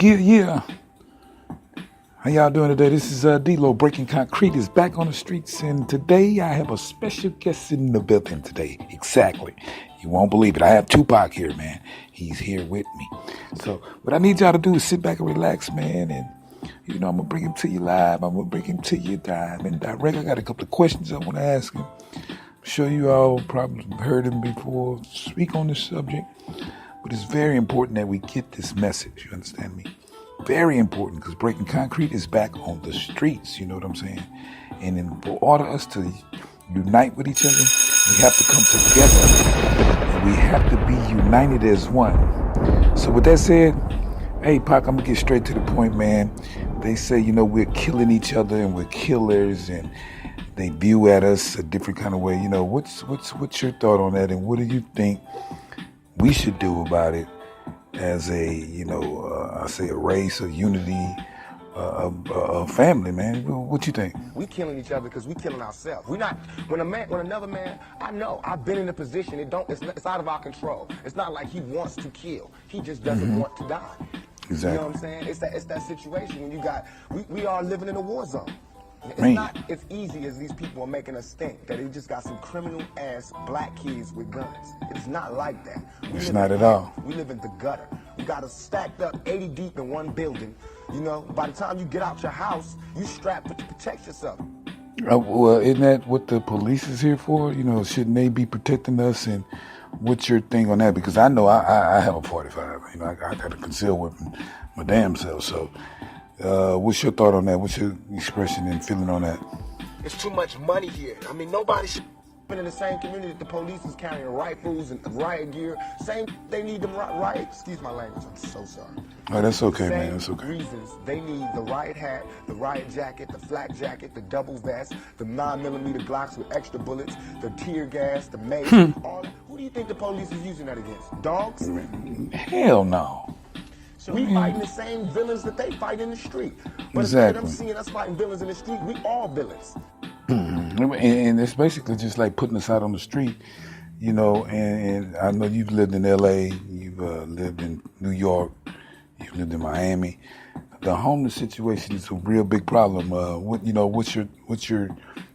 Yeah. How y'all doing today? This is D-Lo. Breaking Concrete is back on the streets, and today I have a special guest in the building today. Exactly. You won't believe it. I have Tupac here, man. He's here with me. So what I need y'all to do is sit back and relax, man, and I'm going to bring him to you live. I'm going to bring him to you live and direct. I got a couple of questions I want to ask him. I'm sure you all probably heard him before speak on this subject, but it's very important that we get this message. You understand me? Very important, because Breaking Concrete is back on the streets, you know what I'm saying? And in order us to unite with each other, we have to come together, and we have to be united as one. So with that said, hey, Pac, I'm going to get straight to the point, man. They say, we're killing each other and we're killers, and they view at us a different kind of way. What's your thought on that, and what do you think we should do about it? As I say a race, a unity, a family, man. What you think? We killing each other because we killing ourselves. We not when another man. I know I've been in a position. It's out of our control. It's not like he wants to kill. He just doesn't want to die. Exactly. You know what I'm saying? It's that situation when we are living in a war zone. It's not as easy as these people are making us think, that they just got some criminal-ass black kids with guns. It's not like that. It's not at all. We live in the gutter. We got us stacked up 80 deep in one building. By the time you get out your house, you strapped to protect yourself. Well, isn't that what the police is here for? Shouldn't they be protecting us? And what's your thing on that? Because I know I have a 45. I got a concealed weapon my damn self, so... what's your thought on that? What's your expression and feeling on that? It's too much money here. Nobody should be in the same community that the police is carrying rifles and riot gear. They need them riot. Excuse my language. I'm so sorry. Oh, that's okay, man. That's okay. Reasons they need the riot hat, the riot jacket, the flak jacket, the double vest, the 9mm Glocks with extra bullets, the tear gas, the mace. Who do you think the police is using that against? Dogs? Hell no. So we fighting the same villains that they fight in the street. But exactly. Instead of them seeing us fighting villains in the street, we all villains. And it's basically just like putting us out on the street, and I know you've lived in L.A., you've lived in New York, you've lived in Miami. The homeless situation is a real big problem. What's your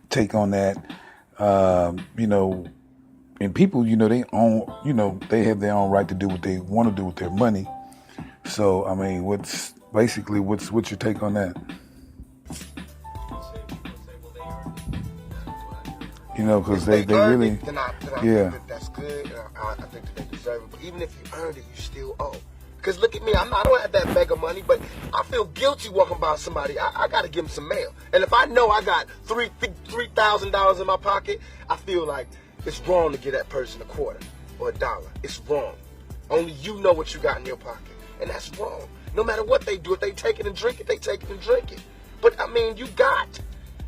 take on that? And people, they own, they have their own right to do what they want to do with their money. So, what's your take on that? Because they really, yeah. That's good. I think that they deserve it. But even if you earned it, you still owe. Because look at me, I don't have that bag of money, but I feel guilty walking by somebody. I got to give them some mail. And if I know I got $3,000 in my pocket, I feel like it's wrong to give that person a quarter or $1. It's wrong. Only you know what you got in your pocket. And that's wrong. No matter what they do, if they take it and drink it, they take it and drink it. But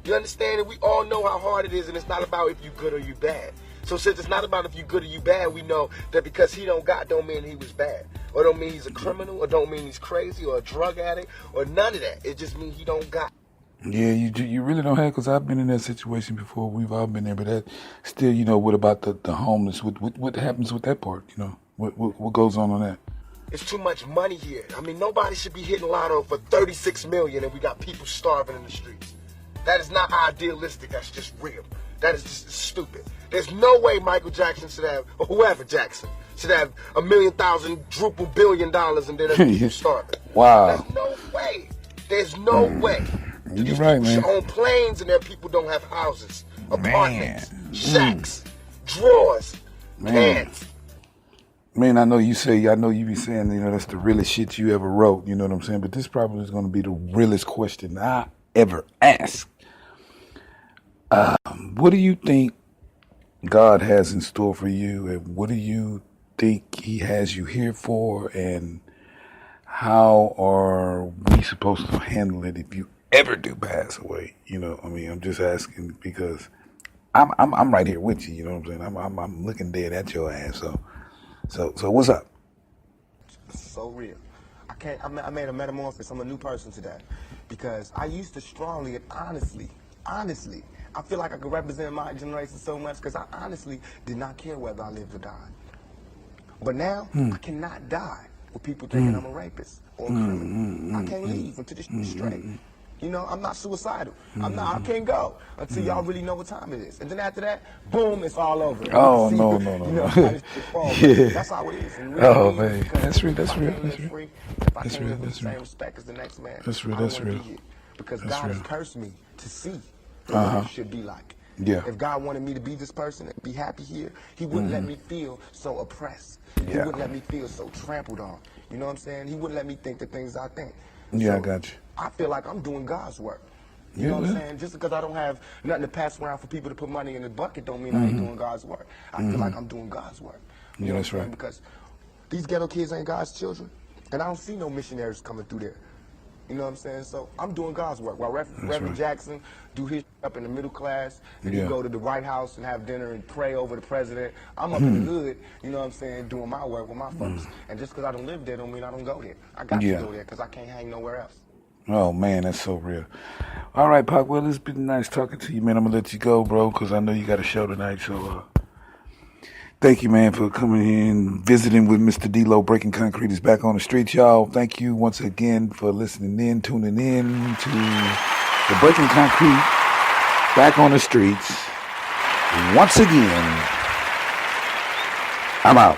you understand? And we all know how hard it is, and it's not about if you good or you bad. So since it's not about if you good or you bad, we know that because he don't mean he was bad. Or don't mean he's a criminal, or don't mean he's crazy, or a drug addict, or none of that. It just means he don't got. Yeah, you really don't have, because I've been in that situation before. We've all been there, but that still, what about the homeless? What happens with that part? What goes on that? It's too much money here. Nobody should be hitting lotto for $36 million and we got people starving in the streets. That is not idealistic. That's just real. That is just stupid. There's no way Michael Jackson should have, or whoever Jackson, should have $1,000,000 billion and then people starving. Wow. There's no way. There's no way. You're right, man. On planes and their people don't have houses, apartments, shacks, drawers, pants. Man, I know you be saying, that's the realest shit you ever wrote, you know what I'm saying? But this probably is going to be the realest question I ever asked. What do you think God has in store for you? And what do you think he has you here for? And how are we supposed to handle it if you ever do pass away? I'm just asking because I'm right here with you, you know what I'm saying? I'm looking dead at your ass, So what's up? It's so real. I made a metamorphosis. I'm a new person today. Because I used to strongly and honestly, I feel like I could represent my generation so much because I honestly did not care whether I lived or died. But now, I cannot die. with people thinking I'm a rapist or a criminal. I can't leave until this shit is straight. You know, I'm not suicidal. I can't go until y'all really know what time it is. And then after that, boom, it's all over. Oh, See, no. You know, how this shit fall, but Yeah. that's how it is. And Oh, really, man. because That's real. if I can't live free, if I That's can't real. live with That's the real. same respect as the next man, That's real. I don't That's want to real. be here. Because That's God has real. cursed me to see what it should be like. Yeah. If God wanted me to be this person and be happy here, he wouldn't let me feel so oppressed. He Yeah. wouldn't let me feel so trampled on. You know what I'm saying? He wouldn't let me think the things I think. Yeah, I So, got you. I feel like I'm doing God's work. You Yeah, know what I'm yeah. saying? Just because I don't have nothing to pass around for people to put money in the bucket don't mean I ain't doing God's work. I feel like I'm doing God's work. You Yeah, know that's what I'm saying? right. Because these ghetto kids ain't God's children. And I don't see no missionaries coming through there. You know what I'm saying? So I'm doing God's work. While Reverend right. Jackson do his up in the middle class, and Yeah. he go to the White House and have dinner and pray over the president, I'm up in the hood, you know what I'm saying, doing my work with my folks. And just because I don't live there don't mean I don't go there. I got Yeah. to go there because I can't hang nowhere else. Oh, man, that's so real. All right, Pac, well, it's been nice talking to you, man. I'm going to let you go, bro, because I know you got a show tonight. So thank you, man, for coming here and visiting with Mr. D-Lo. Breaking Concrete is back on the streets, y'all. Thank you once again for listening in, tuning in to the Breaking Concrete back on the streets. Once again, I'm out.